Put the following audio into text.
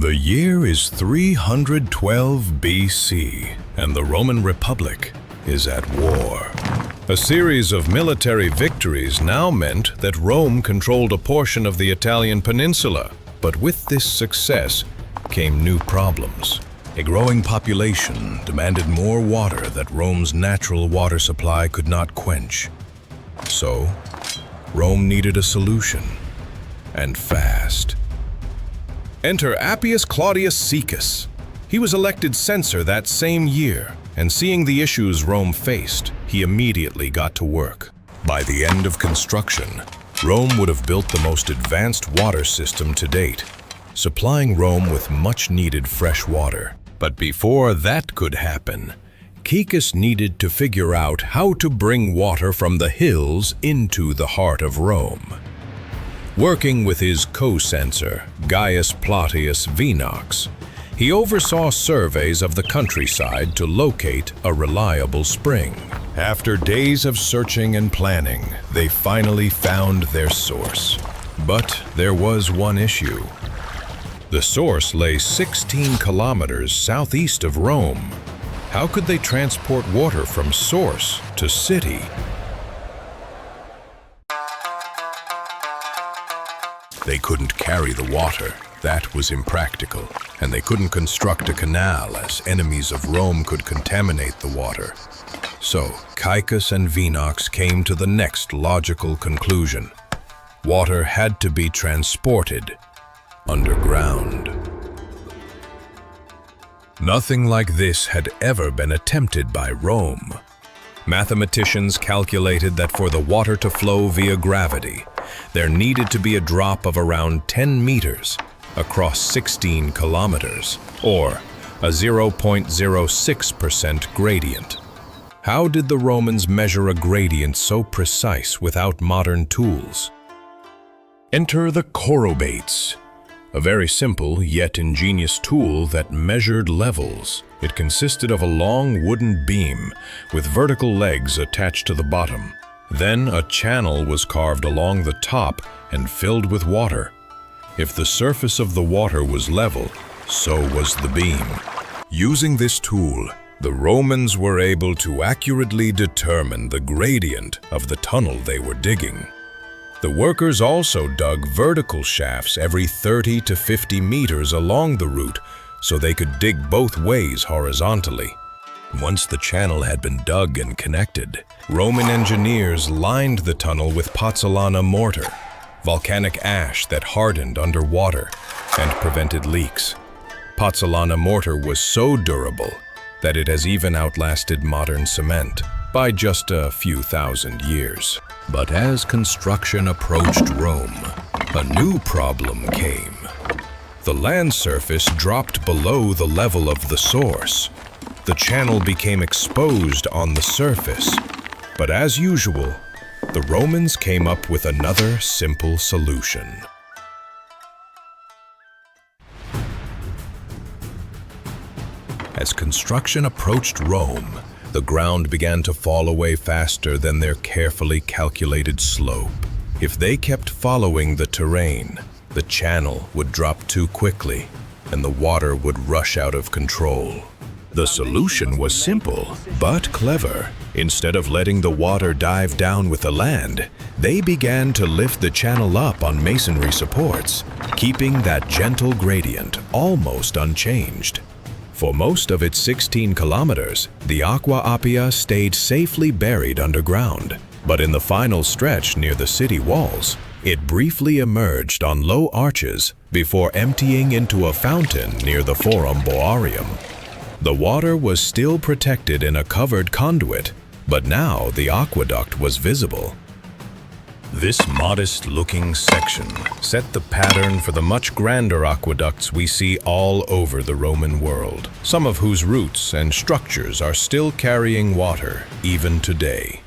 The year is 312 BC, and the Roman Republic is at war. A series of military victories now meant that Rome controlled a portion of the Italian peninsula, but with this success came new problems. A growing population demanded more water that Rome's natural water supply could not quench. So, Rome needed a solution, and fast. Enter Appius Claudius Caecus. He was elected censor that same year, and seeing the issues Rome faced, he immediately got to work. By the end of construction, Rome would have built the most advanced water system to date, supplying Rome with much-needed fresh water. But before that could happen, Caecus needed to figure out how to bring water from the hills into the heart of Rome. Working with his co-censor, Gaius Plautius Vinox, he oversaw surveys of the countryside to locate a reliable spring. After days of searching and planning, they finally found their source. But there was one issue. The source lay 16 kilometers southeast of Rome. How could they transport water from source to city? They couldn't carry the water. That was impractical. And they couldn't construct a canal, as enemies of Rome could contaminate the water. So, Caecus and Vinox came to the next logical conclusion. Water had to be transported underground. Nothing like this had ever been attempted by Rome. Mathematicians calculated that for the water to flow via gravity, there needed to be a drop of around 10 meters across 16 kilometers, or a 0.06% gradient. How did the Romans measure a gradient so precise without modern tools? Enter the chorobates, a very simple yet ingenious tool that measured levels. It consisted of a long wooden beam with vertical legs attached to the bottom. Then a channel was carved along the top and filled with water. If the surface of the water was level, so was the beam. Using this tool, the Romans were able to accurately determine the gradient of the tunnel they were digging. The workers also dug vertical shafts every 30 to 50 meters along the route so they could dig both ways horizontally. Once the channel had been dug and connected, Roman engineers lined the tunnel with pozzolana mortar, volcanic ash that hardened underwater and prevented leaks. Pozzolana mortar was so durable that it has even outlasted modern cement by just a few thousand years. But as construction approached Rome, a new problem came. The land surface dropped below the level of the source. The channel became exposed on the surface. But as usual, the Romans came up with another simple solution. As construction approached Rome, the ground began to fall away faster than their carefully calculated slope. If they kept following the terrain, the channel would drop too quickly, and the water would rush out of control. The solution was simple, but clever. Instead of letting the water dive down with the land, they began to lift the channel up on masonry supports, keeping that gentle gradient almost unchanged. For most of its 16 kilometers, the Aqua Appia stayed safely buried underground. But in the final stretch near the city walls, it briefly emerged on low arches before emptying into a fountain near the Forum Boarium. The water was still protected in a covered conduit, but now the aqueduct was visible. This modest-looking section set the pattern for the much grander aqueducts we see all over the Roman world, some of whose routes and structures are still carrying water even today.